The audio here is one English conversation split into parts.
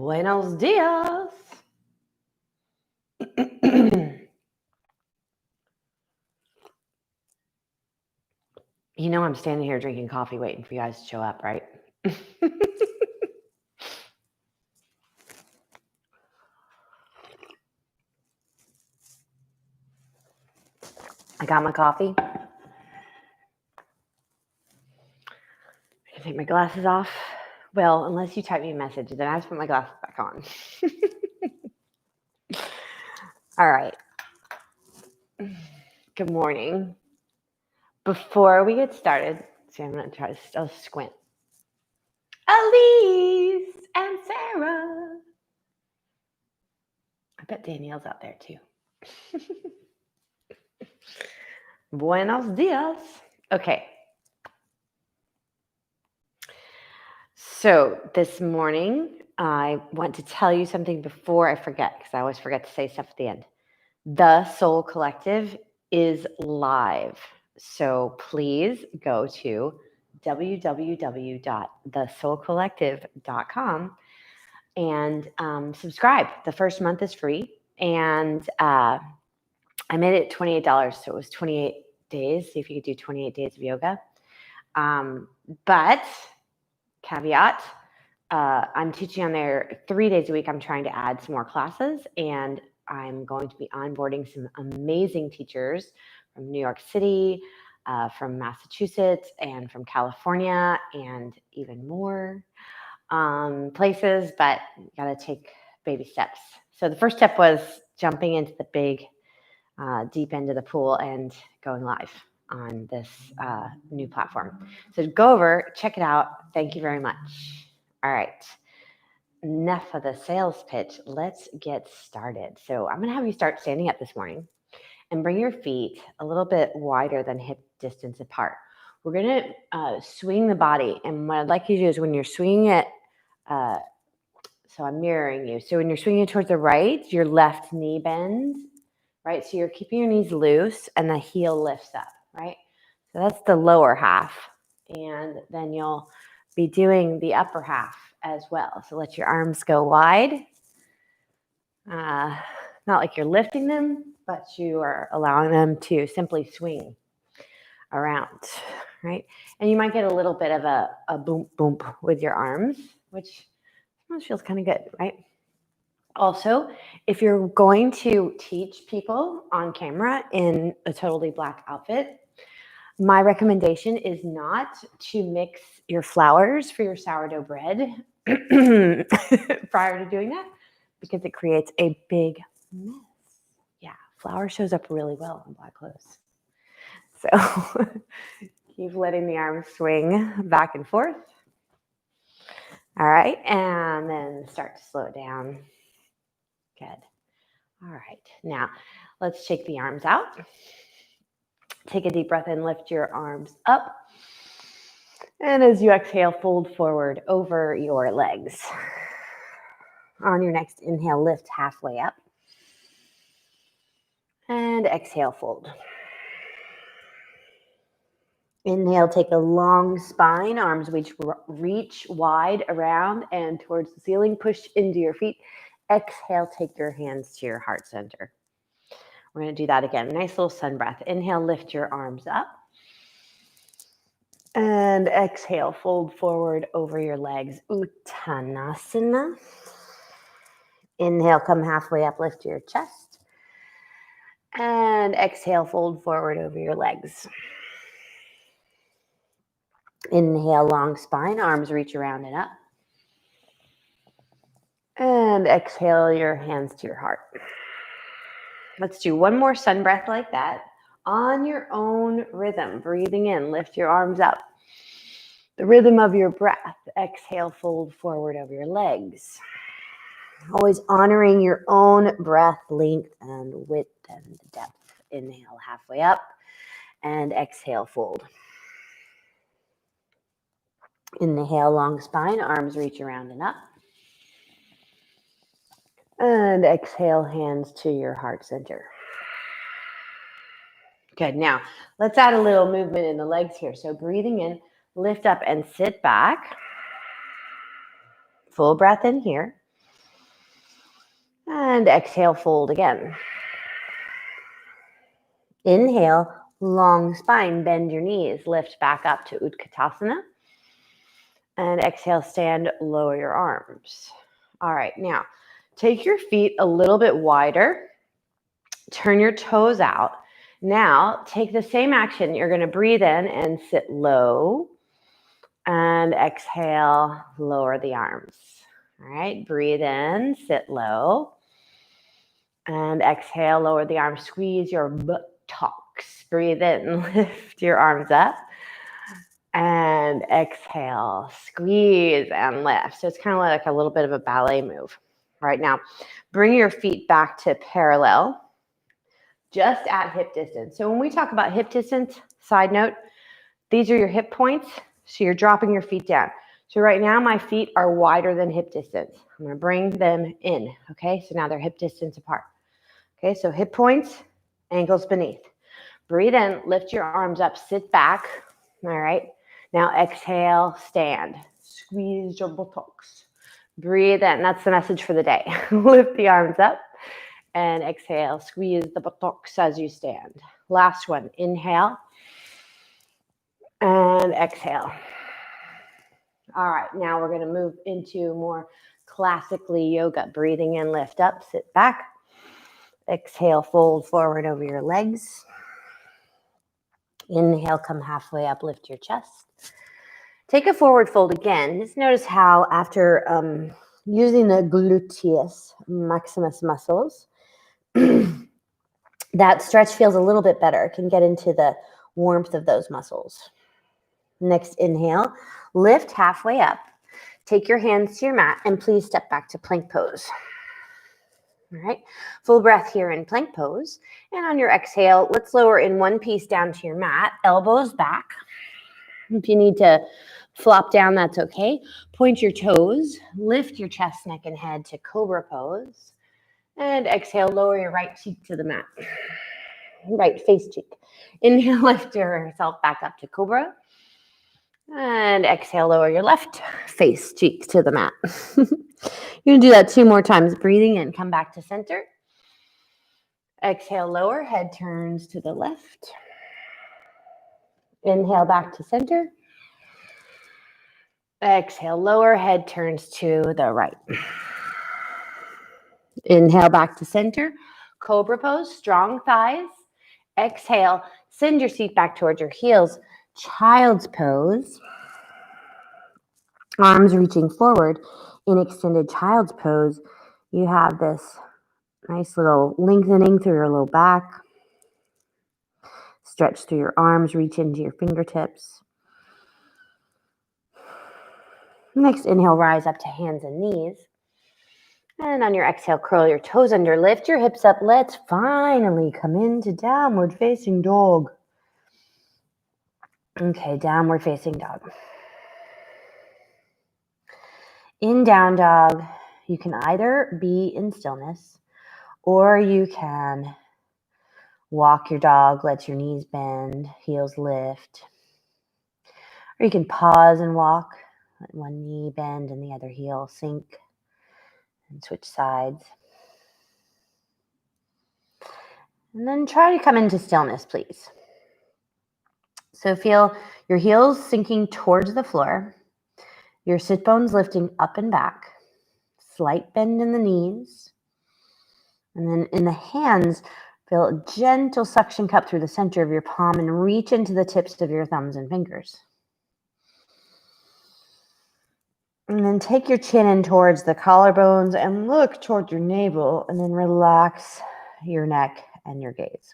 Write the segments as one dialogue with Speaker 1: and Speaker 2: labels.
Speaker 1: Buenos dias. You know I'm standing here drinking coffee waiting for you guys to show up, right? I got my coffee. I can take my glasses off. Well, unless you type me a message, then I have to put my glasses back on. All right. Good morning. Before we get started, see, I'm going to try to squint. Elise and Sarah. I bet Danielle's out there too. Buenos dias. Okay. So this morning, I want to tell you something before I forget, because I always forget to say stuff at the end. The Soul Collective is live. So please go to www.thesoulcollective.com and subscribe. The first month is free. And I made it $28. So it was 28 days. See if you could do 28 days of yoga. But caveat, I'm teaching on there 3 days a week. I'm trying to add some more classes, and I'm going to be onboarding some amazing teachers from New York City, from Massachusetts, and from California, and even more places, but you got to take baby steps. So the first step was jumping into the big, deep end of the pool and going live on this new platform. So go over, check it out. Thank you very much. All right. Enough of the sales pitch. Let's get started. So I'm going to have you start standing up this morning and bring your feet a little bit wider than hip distance apart. We're going to swing the body. And what I'd like you to do is when you're swinging it, so I'm mirroring you. So when you're swinging towards the right, your left knee bends, right? So you're keeping your knees loose and the heel lifts up, right? So that's the lower half. And then you'll be doing the upper half as well. So let your arms go wide. Not like you're lifting them, but you are allowing them to simply swing around, right? And you might get a little bit of a boom, boom with your arms, which feels kind of good, right? Also, if you're going to teach people on camera in a totally black outfit, my recommendation is not to mix your flours for your sourdough bread prior to doing that, because it creates a big mess. Yeah, flour shows up really well in black clothes. So keep letting the arms swing back and forth. All right, and then start to slow it down. Good. All right, now let's shake the arms out. Take a deep breath in, lift your arms up. And as you exhale, fold forward over your legs. On your next inhale, lift halfway up. And exhale, fold. Inhale, take a long spine, arms reach wide around and towards the ceiling, push into your feet. Exhale, take your hands to your heart center. We're going to do that again. Nice little sun breath. Inhale, lift your arms up. And exhale, fold forward over your legs. Uttanasana. Inhale, come halfway up, lift your chest. And exhale, fold forward over your legs. Inhale, long spine, arms reach around and up. And exhale, your hands to your heart. Let's do one more sun breath like that on your own rhythm. Breathing in, lift your arms up. The rhythm of your breath. Exhale, fold forward over your legs. Always honoring your own breath length and width and depth. Inhale, halfway up. And exhale, fold. Inhale, long spine, arms reach around and up. And exhale, hands to your heart center. Good. Now, let's add a little movement in the legs here. So breathing in, lift up and sit back. Full breath in here. And exhale, fold again. Inhale, long spine, bend your knees, lift back up to Utkatasana. And exhale, stand, lower your arms. All right, now take your feet a little bit wider. Turn your toes out. Now take the same action. You're going to breathe in and sit low. And exhale, lower the arms. All right, breathe in, sit low. And exhale, lower the arms. Squeeze your buttocks. Breathe in, lift your arms up. And exhale, squeeze and lift. So it's kind of like a little bit of a ballet move. Right now, bring your feet back to parallel, just at hip distance. So when we talk about hip distance, side note, these are your hip points. So you're dropping your feet down. So right now, my feet are wider than hip distance. I'm going to bring them in. Okay, so now they're hip distance apart. Okay, so hip points, ankles beneath. Breathe in, lift your arms up, sit back. All right. Now exhale, stand. Squeeze your buttocks. Breathe in. That's the message for the day. Lift the arms up and exhale. Squeeze the buttocks as you stand. Last one. Inhale and exhale. All right. Now we're going to move into more classically yoga. Breathing in, lift up, sit back. Exhale, fold forward over your legs. Inhale, come halfway up, lift your chest. Take a forward fold again. Just notice how after using the gluteus maximus muscles, that stretch feels a little bit better. It can get into the warmth of those muscles. Next inhale, lift halfway up. Take your hands to your mat and please step back to plank pose. All right, full breath here in plank pose. And on your exhale, let's lower in one piece down to your mat, elbows back. If you need to flop down, that's okay. Point your toes, lift your chest, neck, and head to cobra pose. And exhale, lower your right cheek to the mat. Right face cheek. Inhale, lift yourself back up to cobra. And exhale, lower your left face cheek to the mat. You're going to do that 2 more times. Breathing in, come back to center. Exhale, lower, head turns to the left. Inhale, back to center. Exhale, lower, head turns to the right. Inhale, back to center. Cobra pose, strong thighs. Exhale, send your seat back towards your heels. Child's pose. Arms reaching forward. In extended child's pose, you have this nice little lengthening through your low back. Stretch through your arms, reach into your fingertips. Next inhale, rise up to hands and knees. And on your exhale, curl your toes under, lift your hips up. Let's finally come into downward facing dog. Okay, downward facing dog. In down dog, you can either be in stillness or you can walk your dog, let your knees bend, heels lift. Or you can pause and walk, let one knee bend and the other heel sink, and switch sides. And then try to come into stillness, please. So feel your heels sinking towards the floor, your sit bones lifting up and back, slight bend in the knees, and then in the hands, feel a gentle suction cup through the center of your palm and reach into the tips of your thumbs and fingers. And then take your chin in towards the collarbones and look toward your navel, and then relax your neck and your gaze.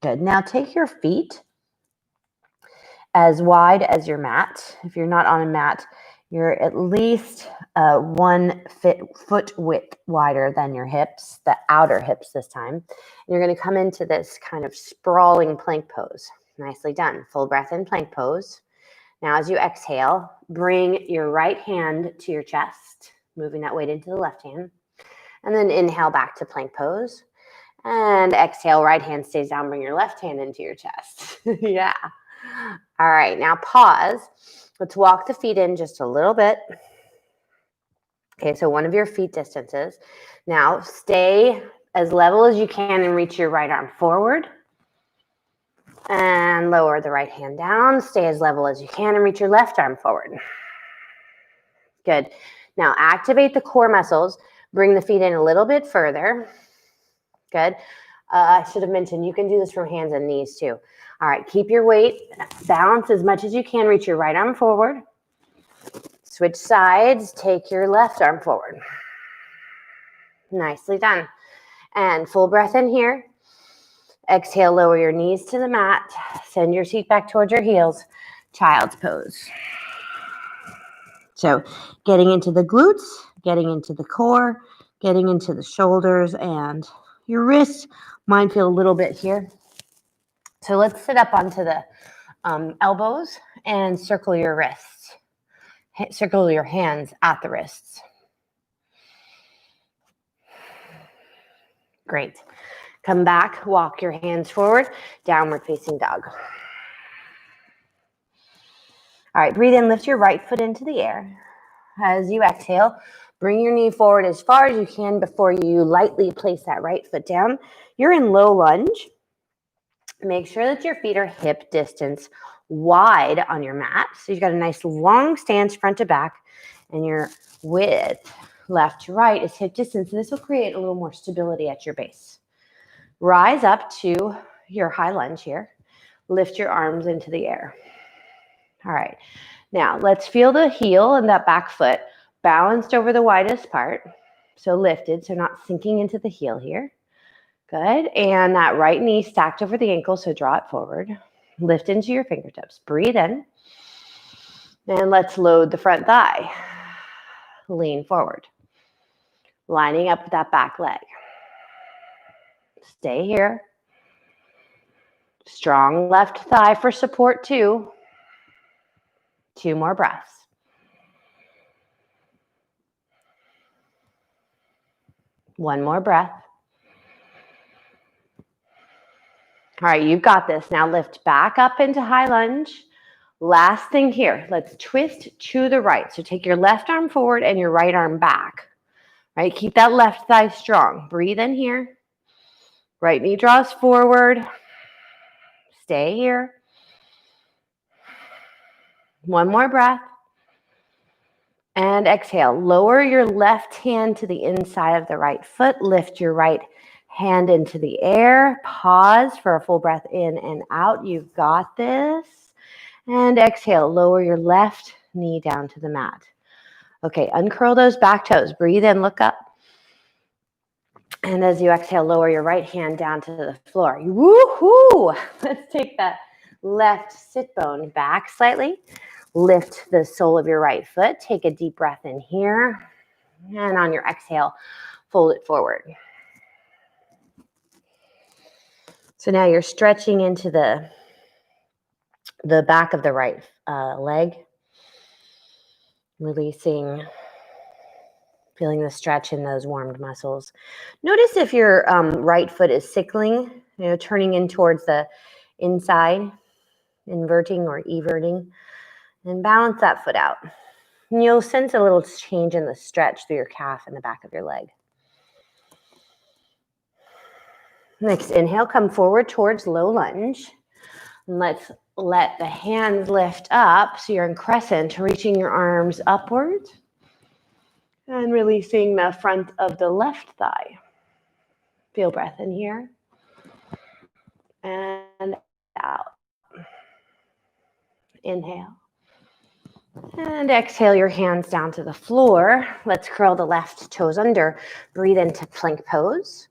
Speaker 1: Good. Now take your feet as wide as your mat. If you're not on a mat, you're at least 1 foot width wider than your hips, the outer hips this time. And you're going to come into this kind of sprawling plank pose. Nicely done. Full breath in plank pose. Now as you exhale, bring your right hand to your chest, moving that weight into the left hand. And then inhale back to plank pose. And exhale, right hand stays down, bring your left hand into your chest. Yeah. All right, now pause. Let's walk the feet in just a little bit. Okay, so one of your feet distances. Now stay as level as you can and reach your right arm forward. And lower the right hand down. Stay as level as you can and reach your left arm forward. Good. Now activate the core muscles. Bring the feet in a little bit further. Good. I should have mentioned you can do this from hands and knees too. All right, keep your weight. Balance as much as you can. Reach your right arm forward. Switch sides. Take your left arm forward. Nicely done. And full breath in here. Exhale, lower your knees to the mat. Send your seat back towards your heels. Child's pose. So getting into the glutes, getting into the core, getting into the shoulders and your wrists. Mine feel a little bit here. So let's sit up onto the elbows and circle your wrists. Circle your hands at the wrists. Great. Come back, walk your hands forward, downward facing dog. All right, breathe in, lift your right foot into the air. As you exhale, bring your knee forward as far as you can before you lightly place that right foot down. You're in low lunge. Make sure that your feet are hip distance wide on your mat. So you've got a nice long stance front to back, and your width left to right is hip distance. And this will create a little more stability at your base. Rise up to your high lunge here. Lift your arms into the air. All right. Now, let's feel the heel and that back foot balanced over the widest part. So lifted, so not sinking into the heel here. Good. And that right knee stacked over the ankle, so draw it forward. Lift into your fingertips. Breathe in. And let's load the front thigh. Lean forward. Lining up with that back leg. Stay here. Strong left thigh for support too. 2 more breaths. One more breath. All right, you've got this. Now lift back up into high lunge. Last thing here, let's twist to the right. So take your left arm forward and your right arm back. Right, keep that left thigh strong. Breathe in here. Right knee draws forward. Stay here. One more breath. And exhale. Lower your left hand to the inside of the right foot. Lift your right hand into the air. Pause for a full breath in and out. You've got this. And exhale. Lower your left knee down to the mat. Okay, uncurl those back toes. Breathe in, look up. And as you exhale, lower your right hand down to the floor. Woohoo! Let's take that left sit bone back slightly. Lift the sole of your right foot. Take a deep breath in here. And on your exhale, fold it forward. So now you're stretching into the back of the right leg. Releasing, feeling the stretch in those warmed muscles. Notice if your right foot is sickling, turning in towards the inside, inverting or everting, and balance that foot out. And you'll sense a little change in the stretch through your calf and the back of your leg. Next inhale, come forward towards low lunge. And let's let the hands lift up so you're in crescent, reaching your arms upward and releasing the front of the left thigh. Feel breath in here and out. Inhale. And exhale your hands down to the floor. Let's curl the left toes under. Breathe into plank pose.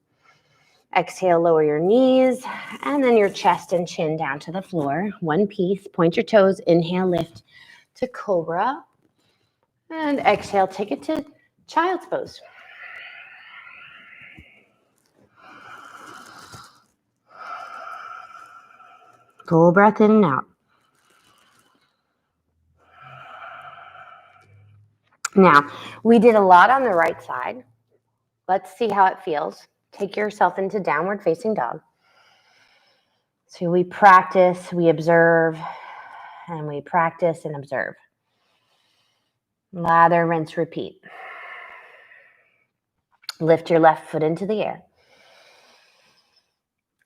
Speaker 1: Exhale, lower your knees, and then your chest and chin down to the floor. One piece, point your toes, inhale, lift to cobra. And exhale, take it to child's pose. Full breath in and out. Now, we did a lot on the right side. Let's see how it feels. Take yourself into downward facing dog. So we practice, we observe, and we practice and observe. Lather, rinse, repeat. Lift your left foot into the air.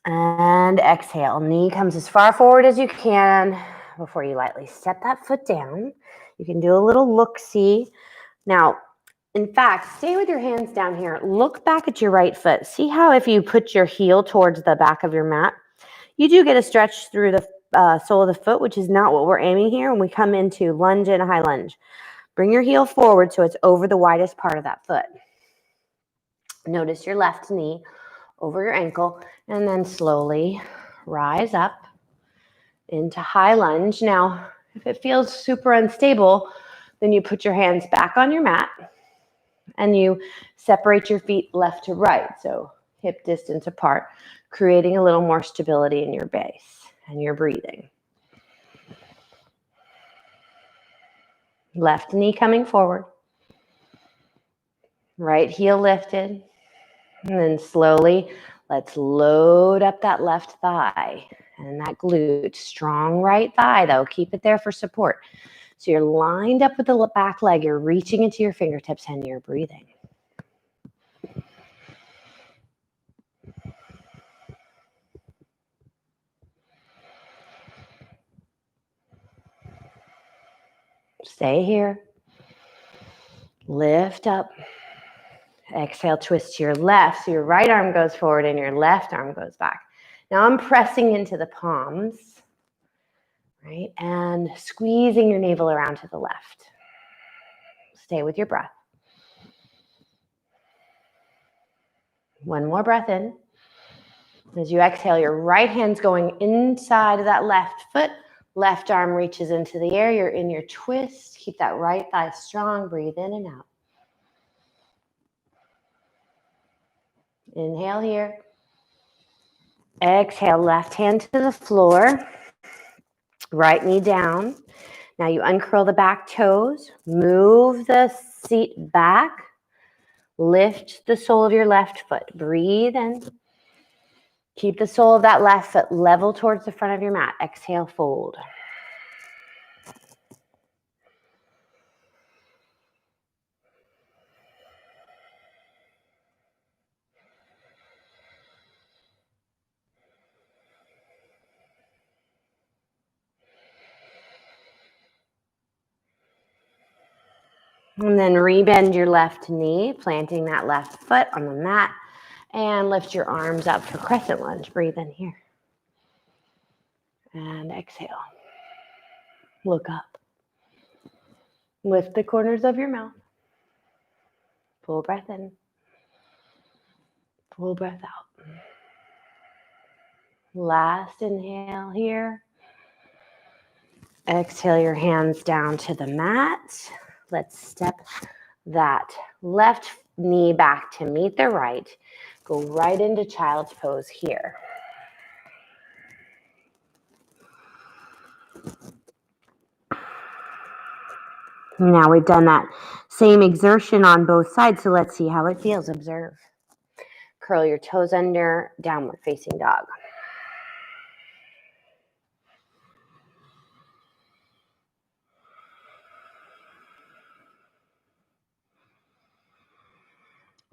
Speaker 1: And exhale. Knee comes as far forward as you can before you lightly step that foot down. You can do a little look-see. Now, in fact, stay with your hands down here. Look back at your right foot. See how if you put your heel towards the back of your mat, you do get a stretch through the sole of the foot, which is not what we're aiming here when we come into lunge and high lunge. Bring your heel forward so it's over the widest part of that foot. Notice your left knee over your ankle, and then slowly rise up into high lunge. Now, if it feels super unstable, then you put your hands back on your mat and you separate your feet left to right, so hip distance apart, creating a little more stability in your base and your breathing. Left knee coming forward, right heel lifted, and then slowly let's load up that left thigh and that glute. Strong right thigh though, keep it there for support. So you're lined up with the back leg, you're reaching into your fingertips and you're breathing. Stay here. Lift up. Exhale, twist to your left. So your right arm goes forward and your left arm goes back. Now I'm pressing into the palms, right? And squeezing your navel around to the left. Stay with your breath. One more breath in. As you exhale, your right hand's going inside of that left foot. Left arm reaches into the air. You're in your twist. Keep that right thigh strong. Breathe in and out. Inhale here. Exhale, left hand to the floor. Right knee down. Now you uncurl the back toes. Move the seat back. Lift the sole of your left foot. Breathe in. Keep the sole of that left foot level towards the front of your mat. Exhale, fold. And then rebend your left knee, planting that left foot on the mat. And lift your arms up for crescent lunge. Breathe in here. And exhale. Look up. Lift the corners of your mouth. Full breath in. Full breath out. Last inhale here. Exhale your hands down to the mat. Let's step that left knee back to meet the right. Go right into child's pose here. Now we've done that same exertion on both sides, so let's see how it feels. Observe. Curl your toes under, downward facing dog.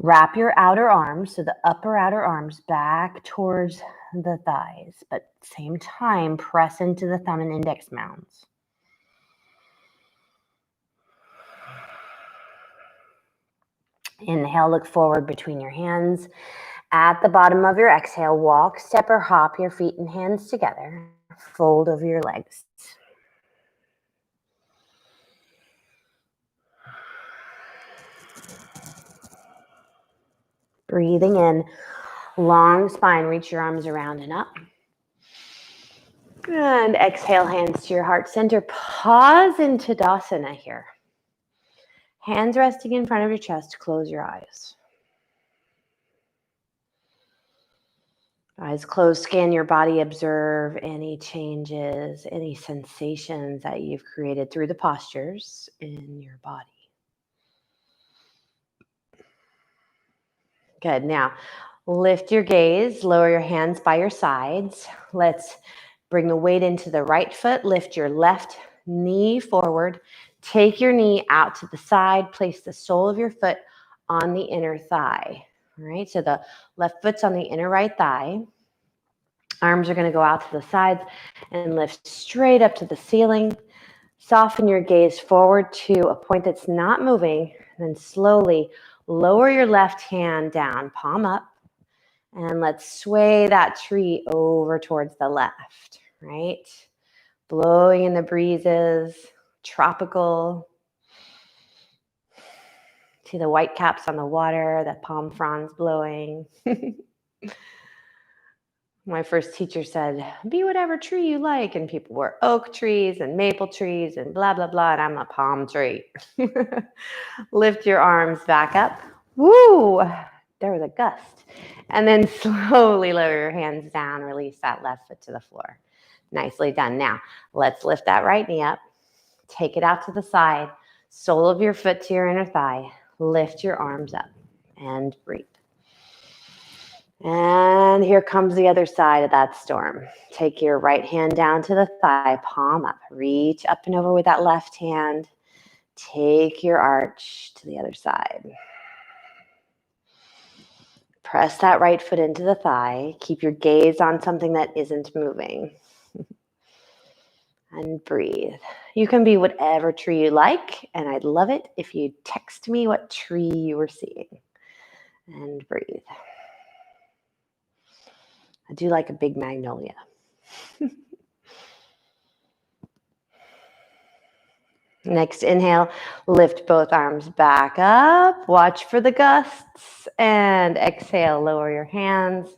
Speaker 1: Wrap your outer arms, so the upper outer arms back towards the thighs, but same time, press into the thumb and index mounds. Inhale, look forward between your hands. At the bottom of your exhale, walk, step, or hop your feet and hands together. Fold over your legs. Breathing in, long spine, reach your arms around and up. And exhale, hands to your heart center. Pause in Tadasana here. Hands resting in front of your chest, close your eyes. Eyes closed, scan your body, observe any changes, any sensations that you've created through the postures in your body. Good. Now, lift your gaze, lower your hands by your sides. Let's bring the weight into the right foot. Lift your left knee forward. Take your knee out to the side. Place the sole of your foot on the inner thigh. All right, so the left foot's on the inner right thigh. Arms are going to go out to the sides and lift straight up to the ceiling. Soften your gaze forward to a point that's not moving. And then slowly lower your left hand down, palm up. And let's sway that tree over towards the left, right? Blowing in the breezes, tropical. See the white caps on the water, the palm fronds blowing. My first teacher said, be whatever tree you like. And people were oak trees and maple trees and blah, blah, blah. And I'm a palm tree. Lift your arms back up. Woo! There was a gust. And then slowly lower your hands down. Release that left foot to the floor. Nicely done. Now, let's lift that right knee up. Take it out to the side. Sole of your foot to your inner thigh. Lift your arms up and breathe. And here comes the other side of that storm. Take your right hand down to the thigh, palm up. Reach up and over with that left hand. Take your arch to the other side. Press that right foot into the thigh. Keep your gaze on something that isn't moving. And breathe. You can be whatever tree you like, and I'd love it if you text me what tree you were seeing. And breathe. I do like a big magnolia. Next inhale, lift both arms back up. Watch for the gusts. And exhale, lower your hands,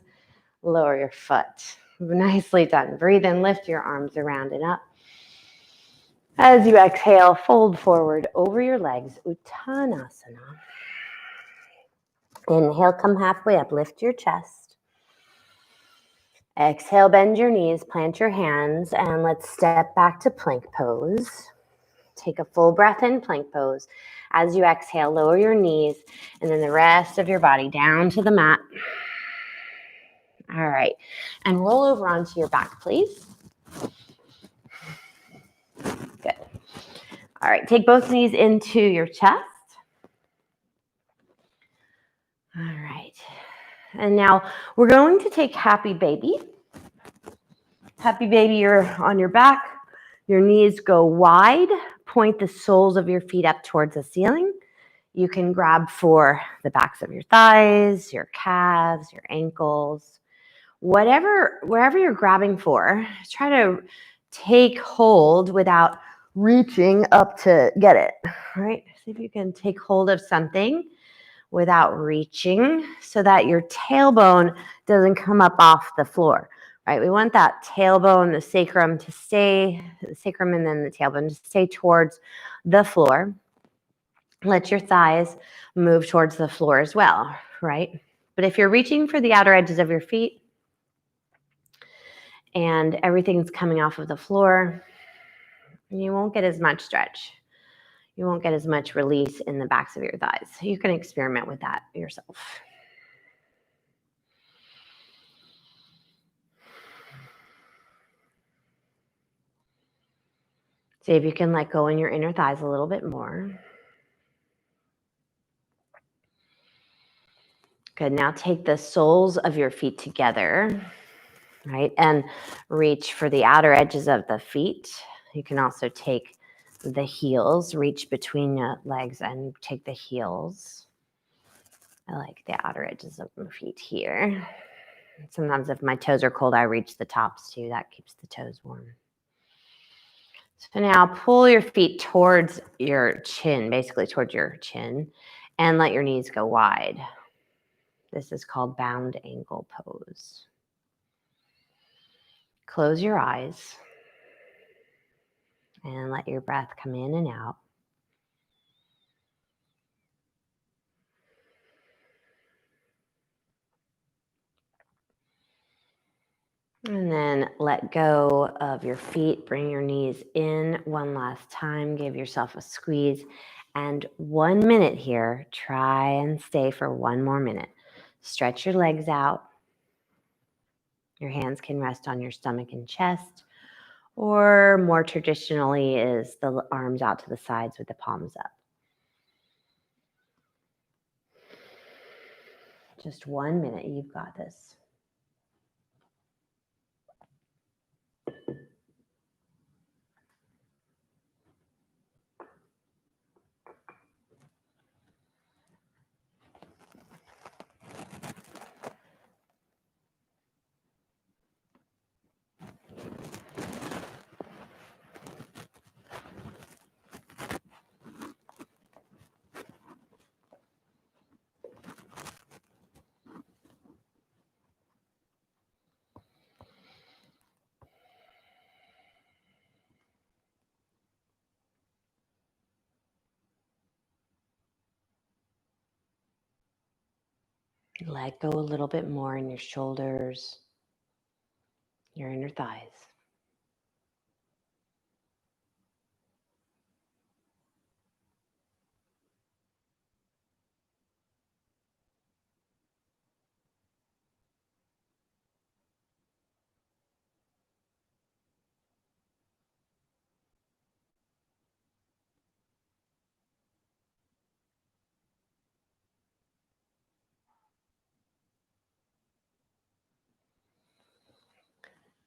Speaker 1: lower your foot. Nicely done. Breathe in, lift your arms around and up. As you exhale, fold forward over your legs, Uttanasana. Inhale, come halfway up, lift your chest. Exhale, bend your knees, plant your hands, and let's step back to plank pose. Take a full breath in, plank pose. As you exhale, lower your knees, and then the rest of your body down to the mat. All right, and roll over onto your back, please. Good. All right, take both knees into your chest. All right, and now we're going to take Happy Baby. Happy Baby, you're on your back. Your knees go wide. Point the soles of your feet up towards the ceiling. You can grab for the backs of your thighs, your calves, your ankles, wherever you're grabbing for. Try to take hold without reaching up to get it, right? See if you can take hold of something without reaching so that your tailbone doesn't come up off the floor, right? We want that tailbone, the sacrum to stay, the sacrum and then the tailbone to stay towards the floor. Let your thighs move towards the floor as well, right? But if you're reaching for the outer edges of your feet and everything's coming off of the floor, you won't get as much stretch. You won't get as much release in the backs of your thighs. You can experiment with that yourself. See if you can let go in your inner thighs a little bit more. Good. Now take the soles of your feet together, right? And reach for the outer edges of the feet. You can also take the heels, reach between your legs and take the heels. I like the outer edges of my feet here. Sometimes if my toes are cold, I reach the tops too. That keeps the toes warm. So now pull your feet towards your chin, basically towards your chin, and let your knees go wide. This is called bound ankle pose. Close your eyes and let your breath come in and out. And then let go of your feet. Bring your knees in one last time. Give yourself a squeeze. And 1 minute here. Try and stay for 1 more minute. Stretch your legs out. Your hands can rest on your stomach and chest, Or more traditionally is the arms out to the sides with the palms up. Just 1 minute, you've got this. Let go a little bit more in your shoulders, your inner thighs.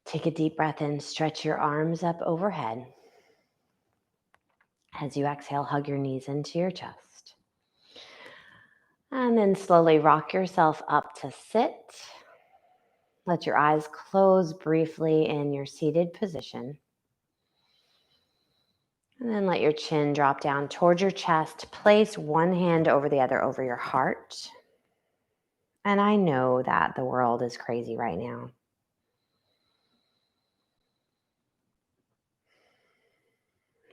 Speaker 1: Take a deep breath in, stretch your arms up overhead. As you exhale, hug your knees into your chest. And then slowly rock yourself up to sit. Let your eyes close briefly in your seated position. And then let your chin drop down towards your chest. Place one hand over the other over your heart. And I know that the world is crazy right now.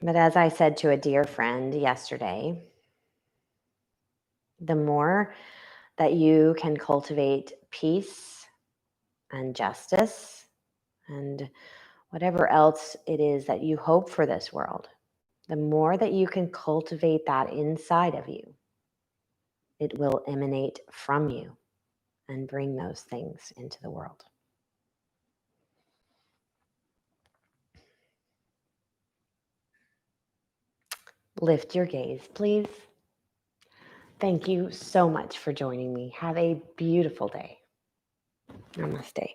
Speaker 1: But as I said to a dear friend yesterday, the more that you can cultivate peace and justice and whatever else it is that you hope for this world, the more that you can cultivate that inside of you, it will emanate from you and bring those things into the world. Lift your gaze, please. Thank you so much for joining me. Have a beautiful day. Namaste.